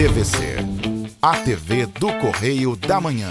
TVC, a TV do Correio da Manhã.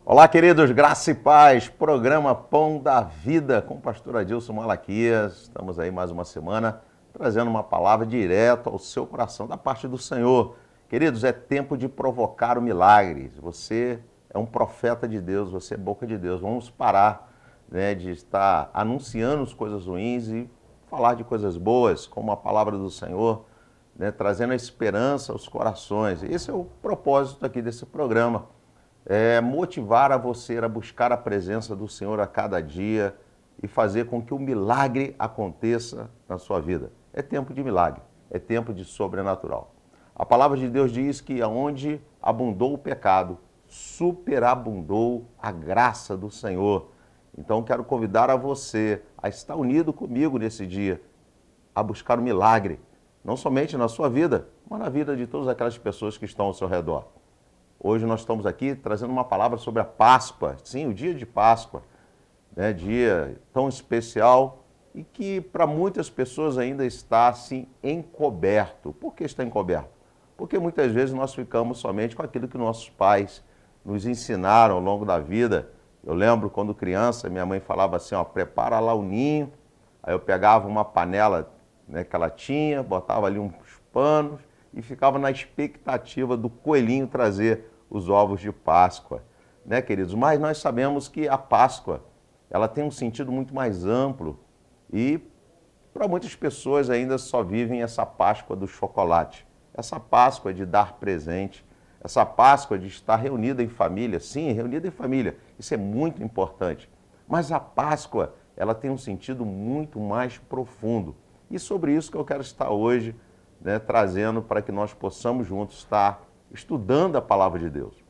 Olá, queridos, graça e paz, programa Pão da Vida com o pastor Adilson Malaquias. Estamos aí mais uma semana trazendo uma palavra direto ao seu coração da parte do Senhor. Queridos, é tempo de provocar o milagre. Você é um profeta de Deus, você é boca de Deus. Vamos parar, de estar anunciando as coisas ruins e falar de coisas boas, como a palavra do Senhor, trazendo a esperança aos corações. Esse é o propósito aqui desse programa. Motivar a você a buscar a presença do Senhor a cada dia e fazer com que o milagre aconteça na sua vida. É tempo de milagre, é tempo de sobrenatural. A palavra de Deus diz que aonde abundou o pecado, superabundou a graça do Senhor. Então quero convidar a você a estar unido comigo nesse dia, a buscar o milagre, não somente na sua vida, mas na vida de todas aquelas pessoas que estão ao seu redor. Hoje nós estamos aqui trazendo uma palavra sobre a Páscoa, sim, o dia de Páscoa, dia tão especial e que para muitas pessoas ainda está assim encoberto. Por que está encoberto? Porque muitas vezes nós ficamos somente com aquilo que nossos pais nos ensinaram ao longo da vida. Eu lembro quando criança, minha mãe falava assim, prepara lá o ninho, aí eu pegava uma panela que ela tinha, botava ali uns panos, e ficava na expectativa do coelhinho trazer os ovos de Páscoa, queridos? Mas nós sabemos que a Páscoa, ela tem um sentido muito mais amplo e para muitas pessoas ainda só vivem essa Páscoa do chocolate, essa Páscoa de dar presente, essa Páscoa de estar reunida em família, sim, reunida em família, isso é muito importante. Mas a Páscoa, ela tem um sentido muito mais profundo e sobre isso que eu quero estar hoje, trazendo para que nós possamos juntos estar estudando a palavra de Deus.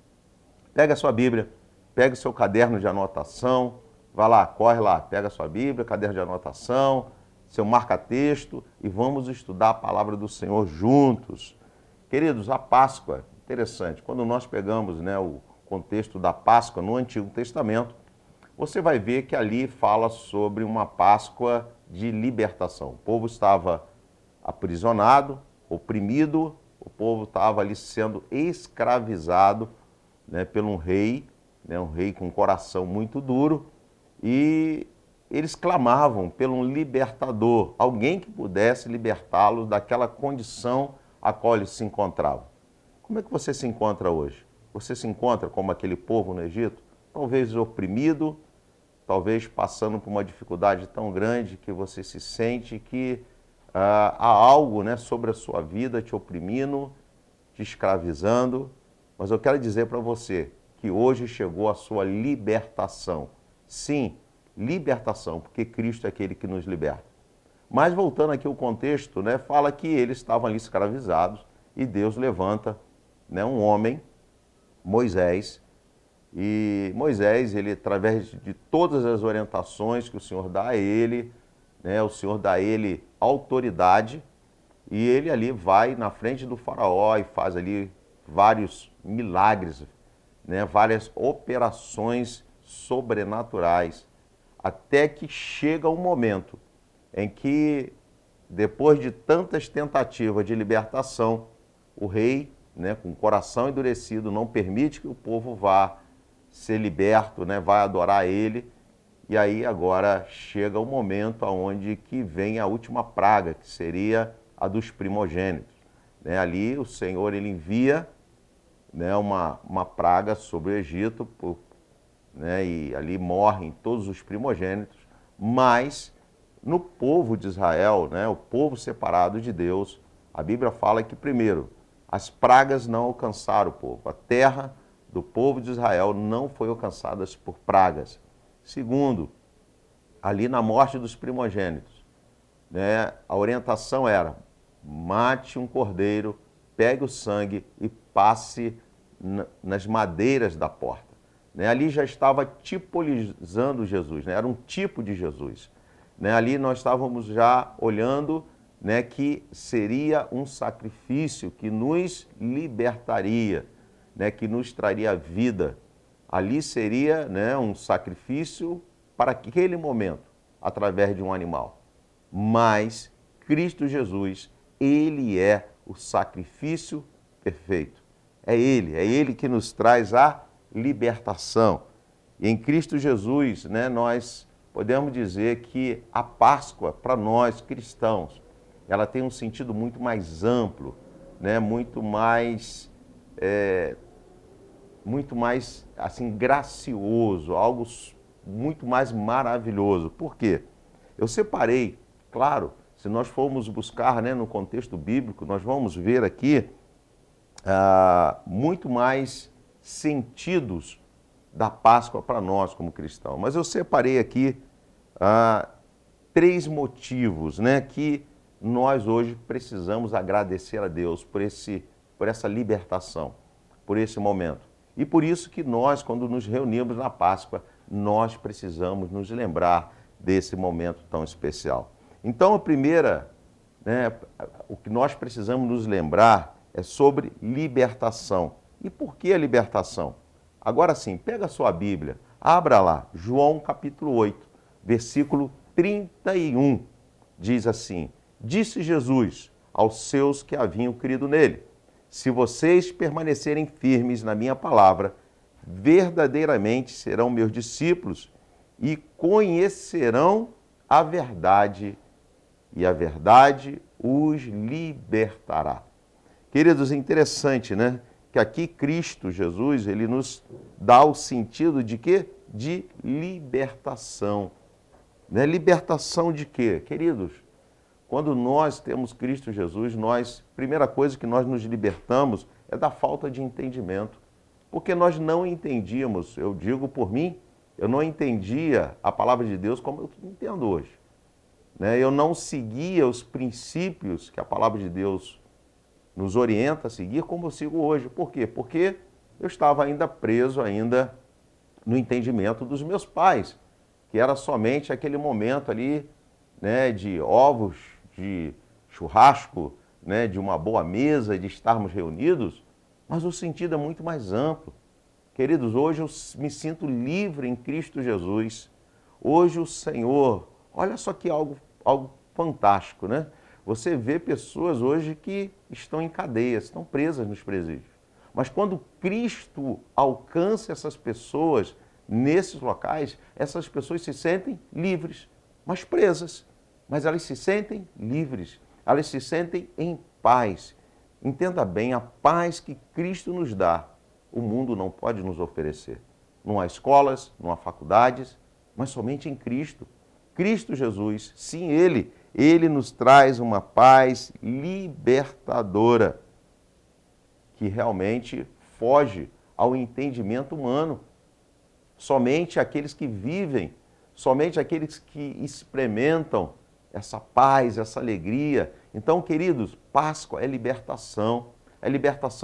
Pega a sua Bíblia, pega o seu caderno de anotação, vai lá, corre lá, pega a sua Bíblia, caderno de anotação, seu marca-texto e vamos estudar a palavra do Senhor juntos. Queridos, a Páscoa, interessante, quando nós pegamos o contexto da Páscoa no Antigo Testamento, você vai ver que ali fala sobre uma Páscoa de libertação. O povo estava aprisionado, oprimido, o povo estava ali sendo escravizado por um rei com um coração muito duro, e eles clamavam por um libertador, alguém que pudesse libertá-los daquela condição a qual eles se encontravam. Como é que você se encontra hoje? Você se encontra como aquele povo no Egito? Talvez oprimido, talvez passando por uma dificuldade tão grande que você se sente que há algo sobre a sua vida te oprimindo, te escravizando, mas eu quero dizer para você que hoje chegou a sua libertação. Sim, libertação, porque Cristo é aquele que nos liberta. Mas voltando aqui ao contexto, fala que eles estavam ali escravizados e Deus levanta um homem, Moisés, e Moisés, ele através de todas as orientações que o Senhor dá a ele, o Senhor dá a ele autoridade e ele ali vai na frente do faraó e faz ali vários milagres, várias operações sobrenaturais, até que chega um momento em que, depois de tantas tentativas de libertação, o rei, com o coração endurecido, não permite que o povo vá ser liberto, vai adorar ele. E aí agora chega o momento onde que vem a última praga, que seria a dos primogênitos. Ali o Senhor ele envia uma praga sobre o Egito, e ali morrem todos os primogênitos, mas no povo de Israel, o povo separado de Deus, a Bíblia fala que primeiro, as pragas não alcançaram o povo, a terra do povo de Israel não foi alcançada por pragas. Segundo, ali na morte dos primogênitos, a orientação era, mate um cordeiro, pegue o sangue e passe nas madeiras da porta. Né? Ali já estava tipolizando Jesus, né? Era um tipo de Jesus. Né? Ali nós estávamos já olhando, né, que seria um sacrifício que nos libertaria, né, que nos traria vida. Ali seria, né, um sacrifício para aquele momento, através de um animal. Mas Cristo Jesus, Ele é o sacrifício perfeito. É Ele que nos traz a libertação. E em Cristo Jesus, né, nós podemos dizer que a Páscoa, para nós cristãos, ela tem um sentido muito mais amplo, né, muito mais assim, gracioso, algo muito mais maravilhoso. Por quê? Eu separei, claro, se nós formos buscar, né, no contexto bíblico, nós vamos ver aqui muito mais sentidos da Páscoa para nós como cristãos. Mas eu separei aqui 3 motivos, né, que nós hoje precisamos agradecer a Deus por essa libertação, por esse momento. E por isso que nós, quando nos reunimos na Páscoa, nós precisamos nos lembrar desse momento tão especial. Então, a primeira, né, o que nós precisamos nos lembrar é sobre libertação. E por que a libertação? Agora sim, pega a sua Bíblia, abra lá, João capítulo 8, versículo 31, diz assim: Disse Jesus aos seus que haviam crido nele: se vocês permanecerem firmes na minha palavra, verdadeiramente serão meus discípulos e conhecerão a verdade, e a verdade os libertará. Queridos, é interessante, né? Que aqui Cristo Jesus, ele nos dá o sentido de quê? De libertação. Né? Libertação de quê? Queridos, quando nós temos Cristo Jesus, primeira coisa que nós nos libertamos é da falta de entendimento. Porque nós não entendíamos, eu digo por mim, eu não entendia a palavra de Deus como eu entendo hoje. Né? Eu não seguia os princípios que a palavra de Deus nos orienta a seguir como eu sigo hoje. Por quê? Porque eu estava ainda preso no entendimento dos meus pais, que era somente aquele momento ali, né, de ovos, de churrasco, né, de uma boa mesa, de estarmos reunidos, mas o sentido é muito mais amplo. Queridos, hoje eu me sinto livre em Cristo Jesus. Hoje o Senhor, olha só que algo fantástico, né? Você vê pessoas hoje que estão em cadeias, estão presas nos presídios. Mas quando Cristo alcança essas pessoas nesses locais, essas pessoas se sentem livres, mas presas. Mas elas se sentem livres, elas se sentem em paz. Entenda bem, a paz que Cristo nos dá, o mundo não pode nos oferecer. Não há escolas, não há faculdades, mas somente em Cristo. Cristo Jesus, sim, Ele nos traz uma paz libertadora, que realmente foge ao entendimento humano. Somente aqueles que vivem, somente aqueles que experimentam essa paz, essa alegria. Então, queridos, Páscoa é libertação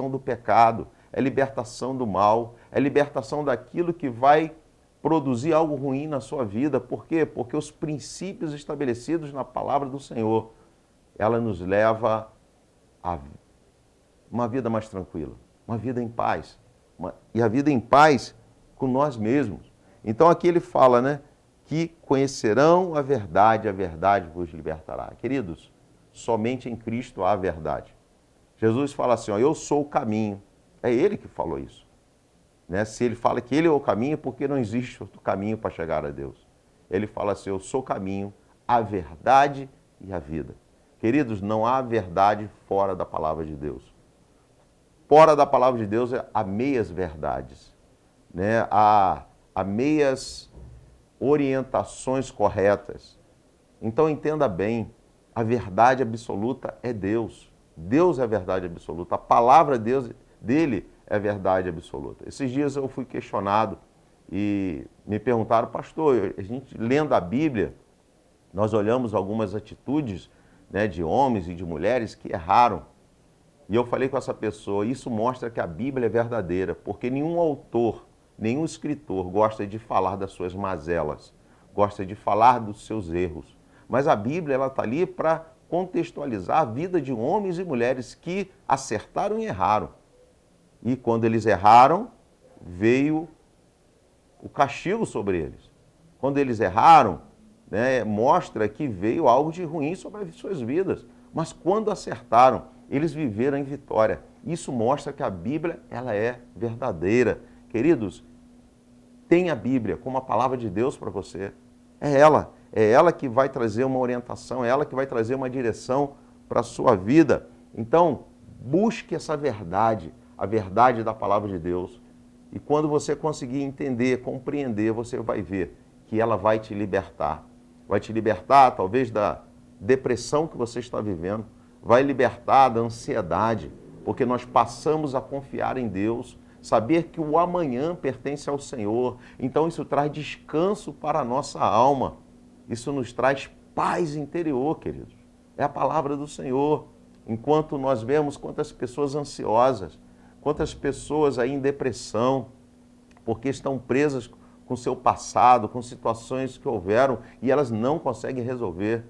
do pecado, é libertação do mal, é libertação daquilo que vai produzir algo ruim na sua vida. Por quê? Porque os princípios estabelecidos na palavra do Senhor, ela nos leva a uma vida mais tranquila, uma vida em paz, e a vida em paz com nós mesmos. Então aqui ele fala, né, que conhecerão a verdade vos libertará. Queridos, somente em Cristo há a verdade. Jesus fala assim, ó, eu sou o caminho. É Ele que falou isso. Né? Se Ele fala que Ele é o caminho, é porque não existe outro caminho para chegar a Deus. Ele fala assim, eu sou o caminho, a verdade e a vida. Queridos, não há verdade fora da palavra de Deus. Fora da palavra de Deus há meias verdades, né? Há meias orientações corretas. Então entenda bem, a verdade absoluta é Deus. Deus é a verdade absoluta. A palavra dele é a verdade absoluta. Esses dias eu fui questionado e me perguntaram, pastor, a gente lendo a Bíblia, nós olhamos algumas atitudes, né, de homens e de mulheres que erraram. E eu falei com essa pessoa, isso mostra que a Bíblia é verdadeira, porque nenhum autor, nenhum escritor gosta de falar das suas mazelas, gosta de falar dos seus erros. Mas a Bíblia ela está ali para contextualizar a vida de homens e mulheres que acertaram e erraram. E quando eles erraram, veio o castigo sobre eles. Quando eles erraram, né, mostra que veio algo de ruim sobre as suas vidas. Mas quando acertaram, eles viveram em vitória. Isso mostra que a Bíblia ela é verdadeira. Queridos, tenha a Bíblia como a palavra de Deus para você. É ela que vai trazer uma orientação, é ela que vai trazer uma direção para a sua vida. Então, busque essa verdade, a verdade da palavra de Deus. E quando você conseguir entender, compreender, você vai ver que ela vai te libertar. Vai te libertar, talvez, da depressão que você está vivendo, vai libertar da ansiedade, porque nós passamos a confiar em Deus, saber que o amanhã pertence ao Senhor. Então isso traz descanso para a nossa alma, isso nos traz paz interior, queridos. É a palavra do Senhor. Enquanto nós vemos quantas pessoas ansiosas, quantas pessoas aí em depressão, porque estão presas com seu passado, com situações que houveram e elas não conseguem resolver.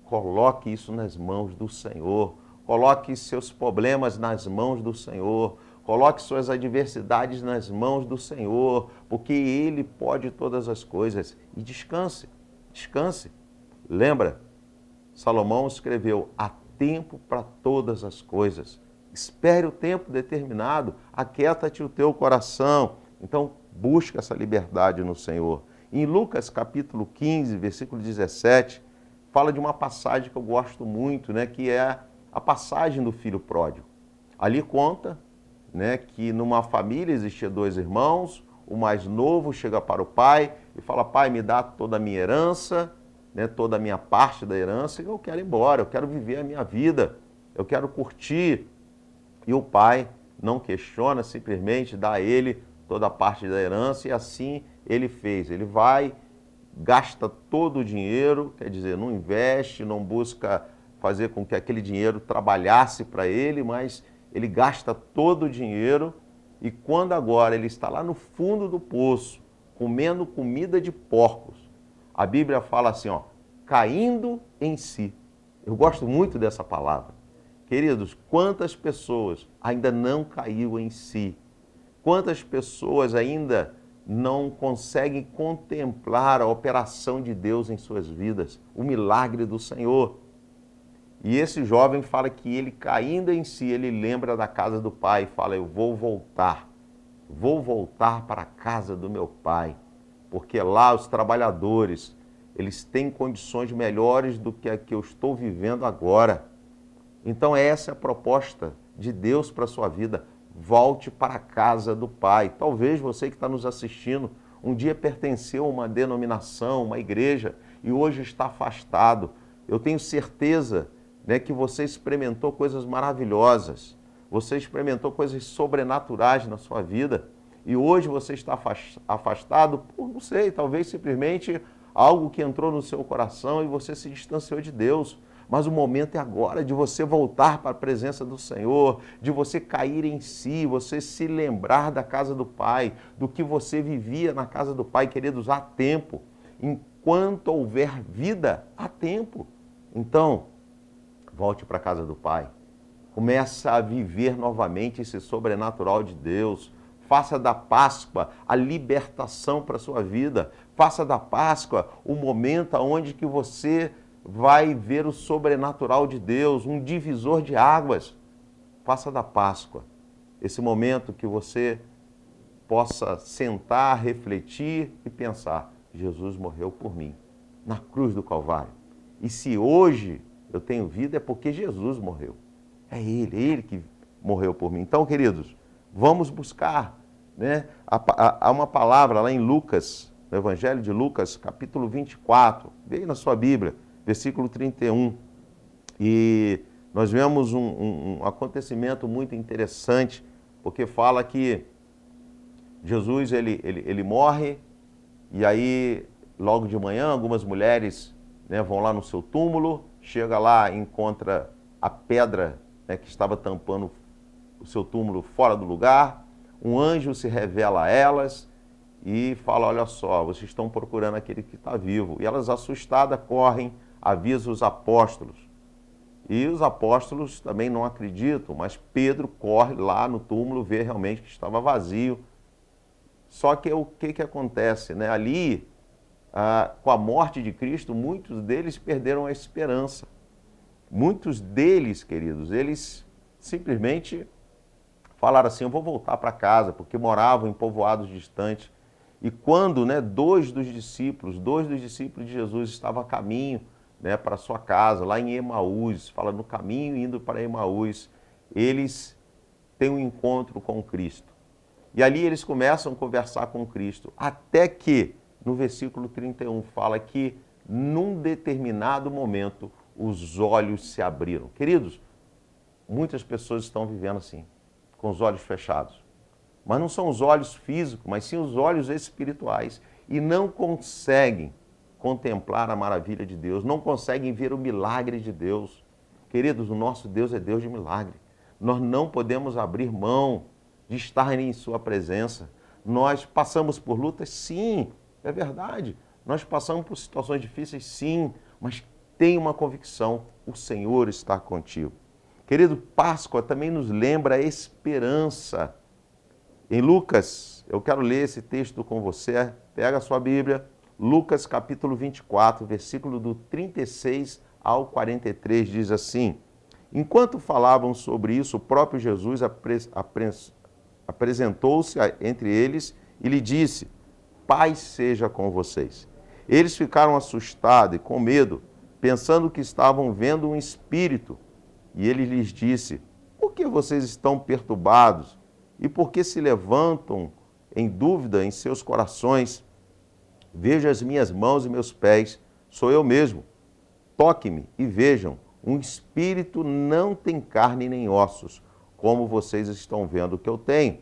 Coloque isso nas mãos do Senhor. Coloque seus problemas nas mãos do Senhor. Coloque suas adversidades nas mãos do Senhor, porque Ele pode todas as coisas. E descanse, descanse. Lembra, Salomão escreveu, há tempo para todas as coisas. Espere o tempo determinado, aquieta-te o teu coração. Então, busca essa liberdade no Senhor. Em Lucas capítulo 15, versículo 17, fala de uma passagem que eu gosto muito, né, que é a passagem do filho pródigo. Ali conta, né, que numa família existia dois irmãos, o mais novo chega para o pai e fala, pai, me dá toda a minha herança, né, toda a minha parte da herança, e eu quero ir embora, eu quero viver a minha vida, eu quero curtir. E o pai não questiona, simplesmente dá a ele toda a parte da herança, e assim ele fez. Ele vai, gasta todo o dinheiro, quer dizer, não investe, não busca fazer com que aquele dinheiro trabalhasse para ele, mas ele gasta todo o dinheiro e quando agora ele está lá no fundo do poço, comendo comida de porcos, a Bíblia fala assim, ó, caindo em si. Eu gosto muito dessa palavra. Queridos, quantas pessoas ainda não caiu em si? Quantas pessoas ainda não conseguem contemplar a operação de Deus em suas vidas, o milagre do Senhor? E esse jovem fala que ele, caindo em si, ele lembra da casa do pai e fala, eu vou voltar para a casa do meu pai, porque lá os trabalhadores, eles têm condições melhores do que a que eu estou vivendo agora. Então essa é a proposta de Deus para a sua vida. Volte para a casa do Pai. Talvez você que está nos assistindo, um dia pertenceu a uma denominação, uma igreja, e hoje está afastado. Eu tenho certeza, né, que você experimentou coisas maravilhosas, você experimentou coisas sobrenaturais na sua vida, e hoje você está afastado por, não sei, talvez simplesmente algo que entrou no seu coração e você se distanciou de Deus. Mas o momento é agora de você voltar para a presença do Senhor, de você cair em si, você se lembrar da casa do Pai, do que você vivia na casa do Pai. Queridos, há tempo. Enquanto houver vida, há tempo. Então, volte para a casa do Pai. Começa a viver novamente esse sobrenatural de Deus. Faça da Páscoa a libertação para a sua vida. Faça da Páscoa o momento onde que você vai ver o sobrenatural de Deus, um divisor de águas. Faça da Páscoa esse momento que você possa sentar, refletir e pensar, Jesus morreu por mim, na cruz do Calvário. E se hoje eu tenho vida é porque Jesus morreu. É Ele que morreu por mim. Então, queridos, vamos buscar, né? Há uma palavra lá em Lucas, no Evangelho de Lucas, capítulo 24, veio na sua Bíblia, versículo 31. E nós vemos um acontecimento muito interessante, porque fala que Jesus ele morre, e aí logo de manhã algumas mulheres, né, vão lá no seu túmulo, chega lá, encontra a pedra né, que estava tampando o seu túmulo fora do lugar. Um anjo se revela a elas e fala, olha só, vocês estão procurando aquele que está vivo. E elas, assustadas, correm, avisam os apóstolos. E os apóstolos também não acreditam, mas Pedro corre lá no túmulo, vê realmente que estava vazio. Só que o que acontece, né? Ali, com a morte de Cristo, muitos deles perderam a esperança. Muitos deles, queridos, eles simplesmente falaram assim, eu vou voltar para casa, porque moravam em povoados distantes. E quando, né, dois dos discípulos de Jesus estavam a caminho, né, para sua casa, lá em Emaús, fala no caminho indo para Emaús, eles têm um encontro com Cristo. E ali eles começam a conversar com Cristo, até que, no versículo 31, fala que, num determinado momento, os olhos se abriram. Queridos, muitas pessoas estão vivendo assim, com os olhos fechados. Mas não são os olhos físicos, mas sim os olhos espirituais. E não conseguem contemplar a maravilha de Deus, não conseguem ver o milagre de Deus. Queridos, o nosso Deus é Deus de milagre. Nós não podemos abrir mão de estar em sua presença. Nós passamos por lutas? Sim, é verdade. Nós passamos por situações difíceis? Sim, mas tenha uma convicção, o Senhor está contigo. Querido, Páscoa também nos lembra a esperança. Em Lucas, eu quero ler esse texto com você, pega a sua Bíblia, Lucas capítulo 24, versículo do 36 ao 43, diz assim, enquanto falavam sobre isso, o próprio Jesus apresentou-se entre eles e lhe disse, paz seja com vocês. Eles ficaram assustados e com medo, pensando que estavam vendo um espírito. E ele lhes disse, por que vocês estão perturbados? E por que se levantam em dúvida em seus corações? Veja as minhas mãos e meus pés, sou eu mesmo. Toque-me e vejam, um espírito não tem carne nem ossos, como vocês estão vendo que eu tenho.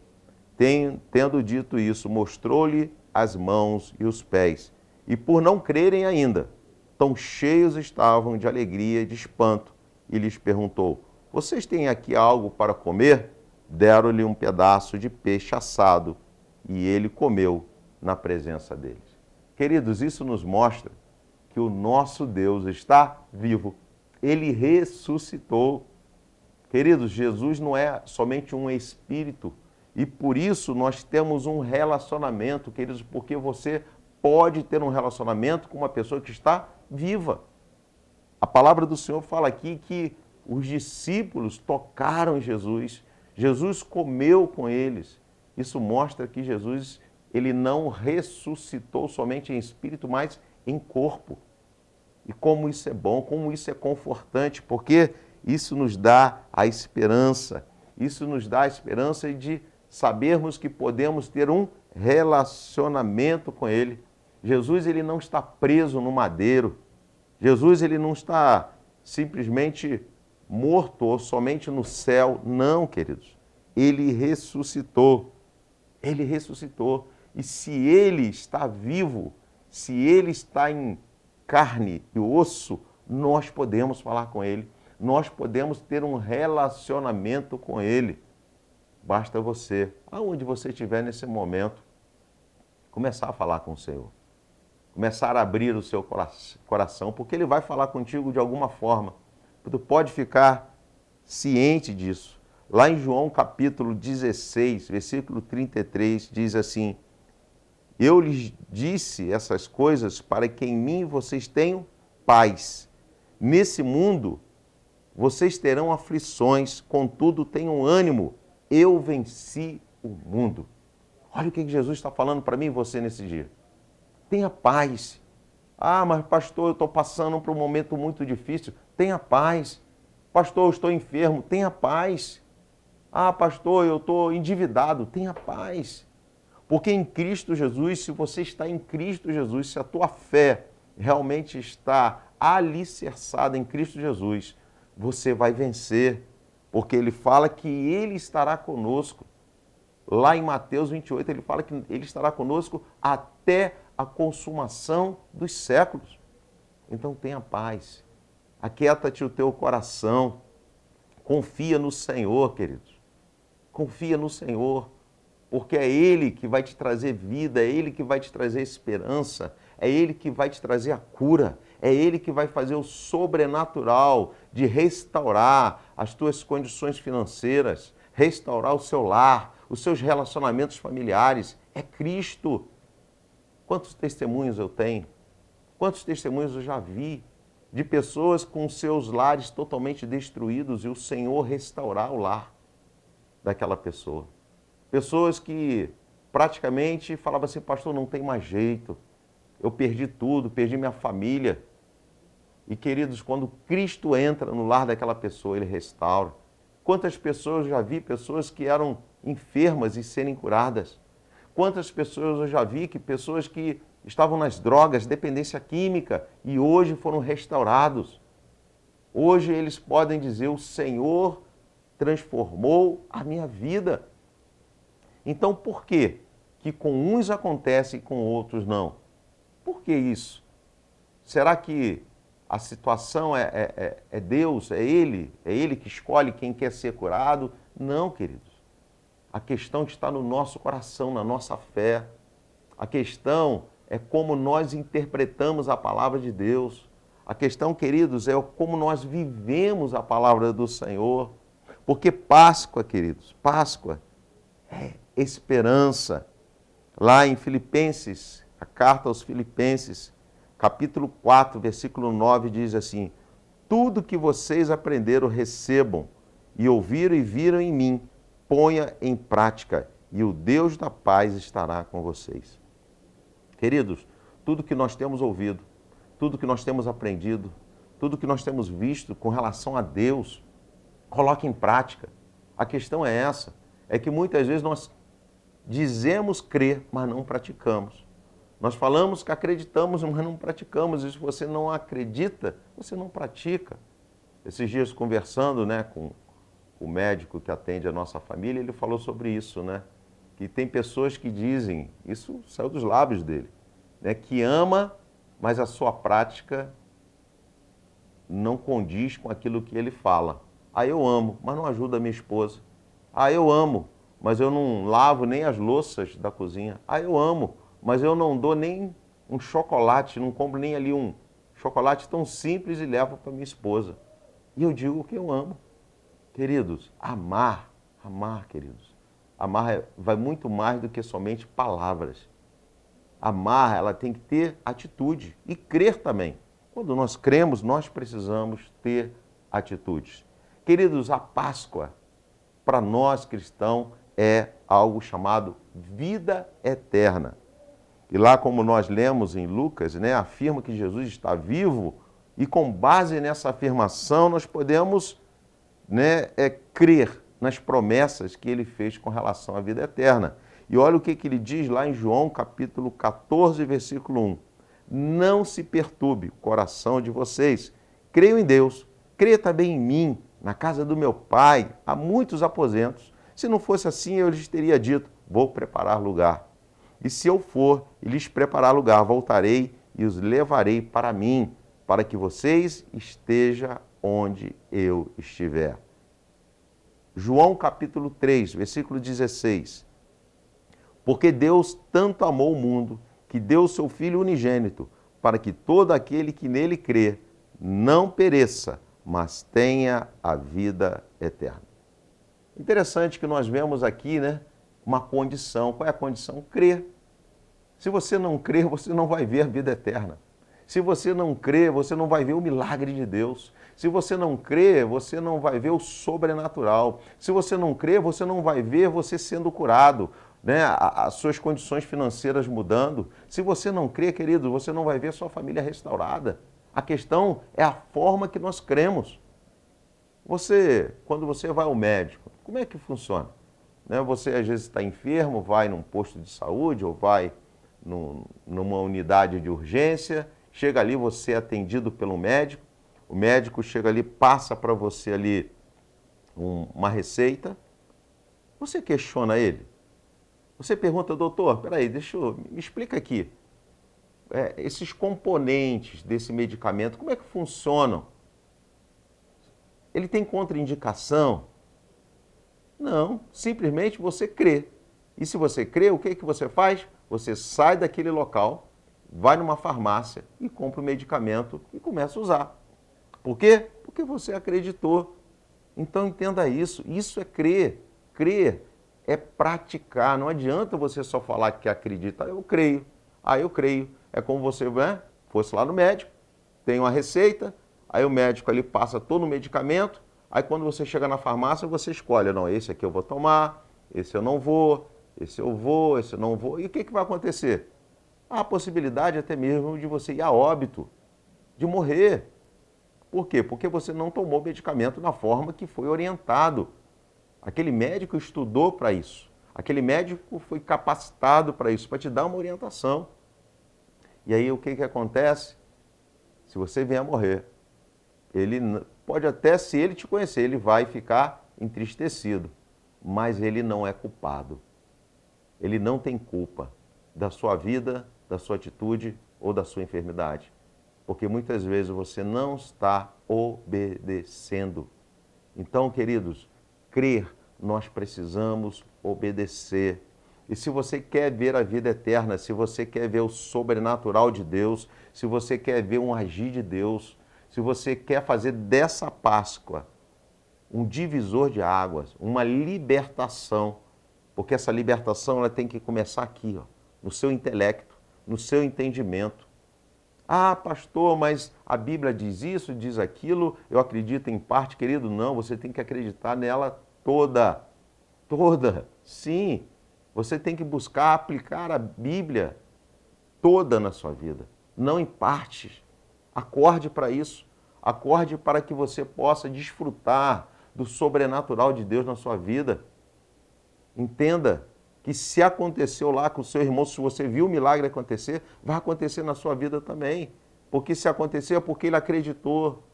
Tendo dito isso, mostrou-lhe as mãos e os pés. E por não crerem ainda, tão cheios estavam de alegria e de espanto, e lhes perguntou, vocês têm aqui algo para comer? Deram-lhe um pedaço de peixe assado, e ele comeu na presença deles. Queridos, isso nos mostra que o nosso Deus está vivo. Ele ressuscitou. Queridos, Jesus não é somente um espírito, e por isso nós temos um relacionamento, queridos, porque você pode ter um relacionamento com uma pessoa que está viva. A palavra do Senhor fala aqui que os discípulos tocaram Jesus, Jesus comeu com eles. Isso mostra que Jesus, ele não ressuscitou somente em espírito, mas em corpo. E como isso é bom, como isso é confortante, porque isso nos dá a esperança. Isso nos dá a esperança de sabermos que podemos ter um relacionamento com ele. Jesus, ele não está preso no madeiro. Jesus, ele não está simplesmente morto ou somente no céu. Não, queridos. Ele ressuscitou. Ele ressuscitou. E se ele está vivo, se ele está em carne e osso, nós podemos falar com ele. Nós podemos ter um relacionamento com ele. Basta você, aonde você estiver nesse momento, começar a falar com o Senhor. Começar a abrir o seu coração, porque ele vai falar contigo de alguma forma. Tu pode ficar ciente disso. Lá em João capítulo 16, versículo 33, diz assim, eu lhes disse essas coisas para que em mim vocês tenham paz. Nesse mundo vocês terão aflições, contudo tenham ânimo. Eu venci o mundo. Olha o que Jesus está falando para mim e você nesse dia. Tenha paz. Ah, mas pastor, eu estou passando por um momento muito difícil. Tenha paz. Pastor, eu estou enfermo. Tenha paz. Ah, pastor, eu estou endividado. Tenha paz. Porque em Cristo Jesus, se você está em Cristo Jesus, se a tua fé realmente está alicerçada em Cristo Jesus, você vai vencer. Porque ele fala que ele estará conosco. Lá em Mateus 28, ele fala que ele estará conosco até a consumação dos séculos. Então tenha paz. Aquieta-te o teu coração. Confia no Senhor, queridos. Confia no Senhor, porque é Ele que vai te trazer vida, é Ele que vai te trazer esperança, é Ele que vai te trazer a cura, é Ele que vai fazer o sobrenatural de restaurar as tuas condições financeiras, restaurar o seu lar, os seus relacionamentos familiares. É Cristo. Quantos testemunhos eu tenho? Quantos testemunhos eu já vi de pessoas com seus lares totalmente destruídos e o Senhor restaurar o lar daquela pessoa. Pessoas que praticamente falavam assim, pastor, não tem mais jeito, eu perdi tudo, perdi minha família. E queridos, quando Cristo entra no lar daquela pessoa, Ele restaura. Quantas pessoas eu já vi, pessoas que eram enfermas e serem curadas? Quantas pessoas eu já vi, pessoas que estavam nas drogas, dependência química, e hoje foram restaurados. Hoje eles podem dizer, o Senhor transformou a minha vida. Então, por que com uns acontece e com outros não? Por que isso? Será que a situação é Deus, é Ele que escolhe quem quer ser curado? Não, queridos. A questão está no nosso coração, na nossa fé. A questão é como nós interpretamos a palavra de Deus. A questão, queridos, é como nós vivemos a palavra do Senhor. Porque Páscoa, queridos, Páscoa é esperança. Lá em Filipenses, a carta aos Filipenses, capítulo 4, versículo 9, diz assim, tudo que vocês aprenderam, recebam, e ouviram e viram em mim, ponha em prática, e o Deus da paz estará com vocês. Queridos, tudo que nós temos ouvido, tudo que nós temos aprendido, tudo que nós temos visto com relação a Deus, coloque em prática. A questão é essa, é que muitas vezes nós dizemos crer, mas não praticamos. Nós falamos que acreditamos, mas não praticamos. E se você não acredita, você não pratica. Esses dias conversando, com o médico que atende a nossa família, ele falou sobre isso, que tem pessoas que dizem, isso saiu dos lábios dele, que ama, mas a sua prática não condiz com aquilo que ele fala. Eu amo, mas não ajuda a minha esposa. Eu amo, mas eu não lavo nem as louças da cozinha. Eu amo, mas eu não dou nem um chocolate, não compro nem ali um chocolate tão simples e levo para minha esposa. E eu digo que eu amo. Queridos, amar, queridos. Amar vai muito mais do que somente palavras. Amar, ela tem que ter atitude e crer também. Quando nós cremos, nós precisamos ter atitudes. Queridos, a Páscoa, para nós cristãos, é algo chamado vida eterna. E lá, como nós lemos em Lucas, afirma que Jesus está vivo e com base nessa afirmação nós podemos crer nas promessas que ele fez com relação à vida eterna. E olha o que ele diz lá em João capítulo 14, versículo 1. Não se perturbe o coração de vocês. Creiam em Deus, creia também em mim. Na casa do meu pai há muitos aposentos. Se não fosse assim, eu lhes teria dito, vou preparar lugar. E se eu for e lhes preparar lugar, voltarei e os levarei para mim, para que vocês estejam onde eu estiver. João capítulo 3, versículo 16. Porque Deus tanto amou o mundo, que deu o seu Filho unigênito, para que todo aquele que nele crê não pereça, mas tenha a vida eterna. Interessante que nós vemos aqui, uma condição. Qual é a condição? Crer. Se você não crer, você não vai ver a vida eterna. Se você não crer, você não vai ver o milagre de Deus. Se você não crer, você não vai ver o sobrenatural. Se você não crer, você não vai ver você sendo curado, as suas condições financeiras mudando. Se você não crer, querido, você não vai ver sua família restaurada. A questão é a forma que nós cremos. Quando você vai ao médico, como é que funciona? Você às vezes está enfermo, vai num posto de saúde ou vai numa unidade de urgência, chega ali, você é atendido pelo médico, o médico chega ali, passa para você ali uma receita, você questiona ele, você pergunta, doutor, peraí, me explica aqui, esses componentes desse medicamento, como é que funcionam? Ele tem contraindicação? Não, simplesmente você crê. E se você crê, o que que você faz? Você sai daquele local, vai numa farmácia e compra o medicamento e começa a usar. Por quê? Porque você acreditou. Então entenda isso. Isso é crer. Crer é praticar. Não adianta você só falar que acredita. Eu creio. Eu creio. É como você, né, fosse lá no médico, tem uma receita, aí o médico ali passa todo o medicamento, aí quando você chega na farmácia, você escolhe, não, esse aqui eu vou tomar, esse eu não vou, esse eu vou, esse eu não vou. E o que que vai acontecer? Há a possibilidade até mesmo de você ir a óbito, de morrer. Por quê? Porque você não tomou medicamento na forma que foi orientado. Aquele médico estudou para isso. Aquele médico foi capacitado para isso, para te dar uma orientação. E aí o que que acontece? Se você vier a morrer, ele pode até, se ele te conhecer, ele vai ficar entristecido, mas ele não é culpado. Ele não tem culpa da sua vida, da sua atitude ou da sua enfermidade. Porque muitas vezes você não está obedecendo. Então, queridos, crer, nós precisamos obedecer. E se você quer ver a vida eterna, se você quer ver o sobrenatural de Deus, se você quer ver um agir de Deus, se você quer fazer dessa Páscoa um divisor de águas, uma libertação, porque essa libertação ela tem que começar aqui, ó, no seu intelecto, no seu entendimento. Pastor, mas a Bíblia diz isso, diz aquilo, eu acredito em parte, querido. Não, você tem que acreditar nela toda. Toda, sim. Você tem que buscar aplicar a Bíblia toda na sua vida, não em partes. Acorde para isso. Acorde para que você possa desfrutar do sobrenatural de Deus na sua vida. Entenda que se aconteceu lá com o seu irmão, se você viu o milagre acontecer, vai acontecer na sua vida também. Porque se aconteceu é porque ele acreditou,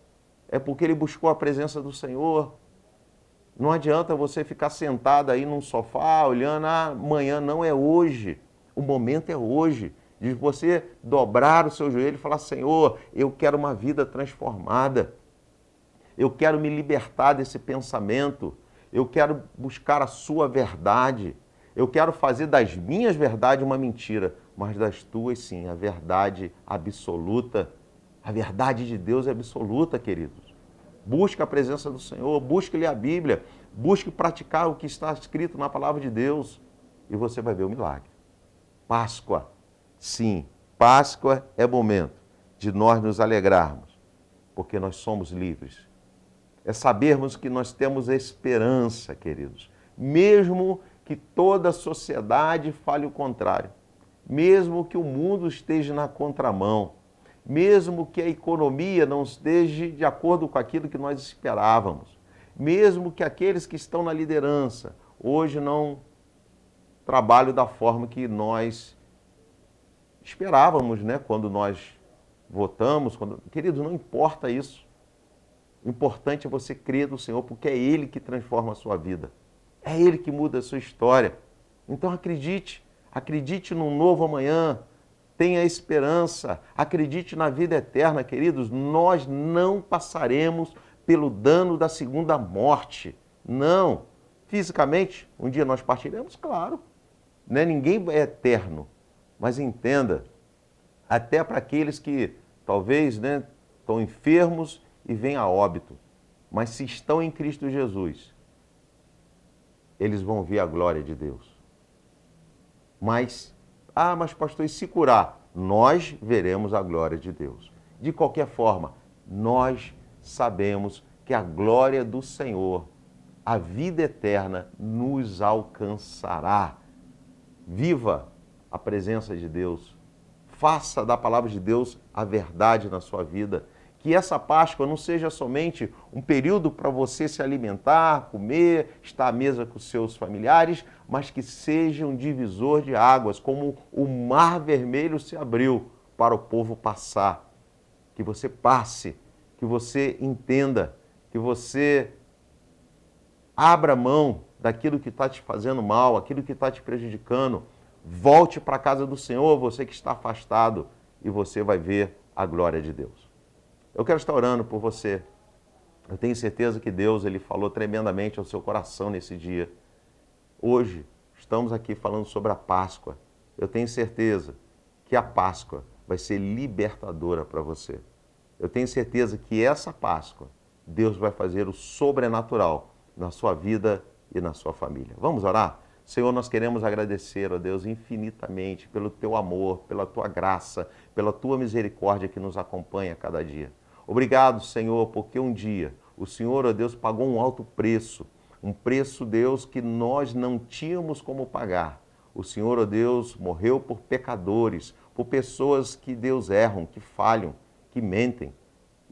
é porque ele buscou a presença do Senhor. Não adianta você ficar sentado aí num sofá olhando, amanhã não é hoje. O momento é hoje. De você dobrar o seu joelho e falar, Senhor, eu quero uma vida transformada. Eu quero me libertar desse pensamento. Eu quero buscar a sua verdade. Eu quero fazer das minhas verdades uma mentira, mas das tuas sim, a verdade absoluta. A verdade de Deus é absoluta, queridos. Busque a presença do Senhor, busque ler a Bíblia, busque praticar o que está escrito na palavra de Deus e você vai ver o milagre. Páscoa, sim, Páscoa é momento de nós nos alegrarmos, porque nós somos livres. É sabermos que nós temos esperança, queridos, mesmo que toda a sociedade fale o contrário, mesmo que o mundo esteja na contramão, mesmo que a economia não esteja de acordo com aquilo que nós esperávamos, mesmo que aqueles que estão na liderança hoje não trabalhem da forma que nós esperávamos, né? Quando nós votamos, queridos, não importa isso. O importante é você crer no Senhor, porque é Ele que transforma a sua vida. É Ele que muda a sua história. Então acredite, acredite num novo amanhã. Tenha esperança, acredite na vida eterna, queridos. Nós não passaremos pelo dano da segunda morte. Não. Fisicamente, um dia nós partiremos, claro. Né? Ninguém é eterno. Mas entenda, até para aqueles que talvez, né, estão enfermos e vêm a óbito, mas se estão em Cristo Jesus, eles vão ver a glória de Deus. Mas pastor, e se curar? Nós veremos a glória de Deus. De qualquer forma, nós sabemos que a glória do Senhor, a vida eterna, nos alcançará. Viva a presença de Deus. Faça da palavra de Deus a verdade na sua vida. Que essa Páscoa não seja somente um período para você se alimentar, comer, estar à mesa com seus familiares, mas que seja um divisor de águas, como o mar vermelho se abriu para o povo passar. Que você passe, que você entenda, que você abra mão daquilo que está te fazendo mal, aquilo que está te prejudicando. Volte para a casa do Senhor, você que está afastado, e você vai ver a glória de Deus. Eu quero estar orando por você. Eu tenho certeza que Deus ele falou tremendamente ao seu coração nesse dia. Hoje, estamos aqui falando sobre a Páscoa. Eu tenho certeza que a Páscoa vai ser libertadora para você. Eu tenho certeza que essa Páscoa, Deus vai fazer o sobrenatural na sua vida e na sua família. Vamos orar? Senhor, nós queremos agradecer, ó Deus, infinitamente pelo Teu amor, pela Tua graça, pela Tua misericórdia que nos acompanha a cada dia. Obrigado, Senhor, porque um dia o Senhor, ó Deus, pagou um alto preço. Um preço, Deus, que nós não tínhamos como pagar. O Senhor, ó Deus, morreu por pecadores, por pessoas que, Deus, erram, que falham, que mentem.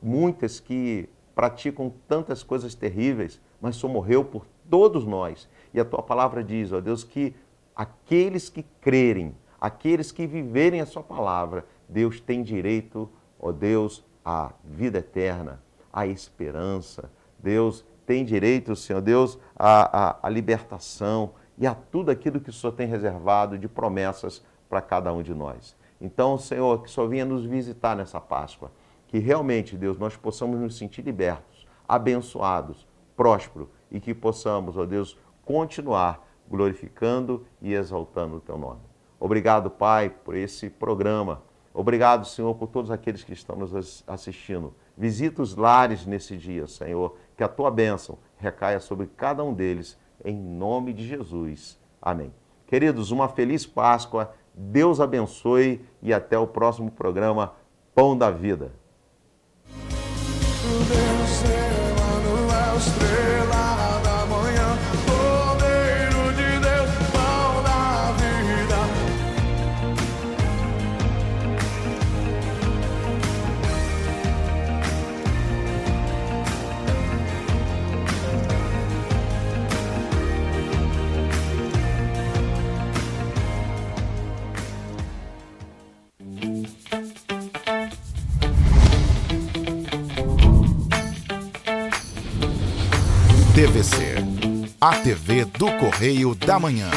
Muitas que praticam tantas coisas terríveis, mas só morreu por todos nós. E a Tua palavra diz, ó Deus, que aqueles que crerem, aqueles que viverem a Sua palavra, Deus tem direito, ó Deus, à vida eterna, à esperança. Deus tem direito, Senhor Deus, à libertação e a tudo aquilo que o Senhor tem reservado de promessas para cada um de nós. Então, Senhor, que o Senhor venha nos visitar nessa Páscoa, que realmente, Deus, nós possamos nos sentir libertos, abençoados, prósperos e que possamos, ó Deus, continuar glorificando e exaltando o Teu nome. Obrigado, Pai, por esse programa. Obrigado, Senhor, por todos aqueles que estão nos assistindo. Visita os lares nesse dia, Senhor, que a Tua bênção recaia sobre cada um deles, em nome de Jesus. Amém. Queridos, uma feliz Páscoa, Deus abençoe e até o próximo programa Pão da Vida. TVC, a TV do Correio da Manhã.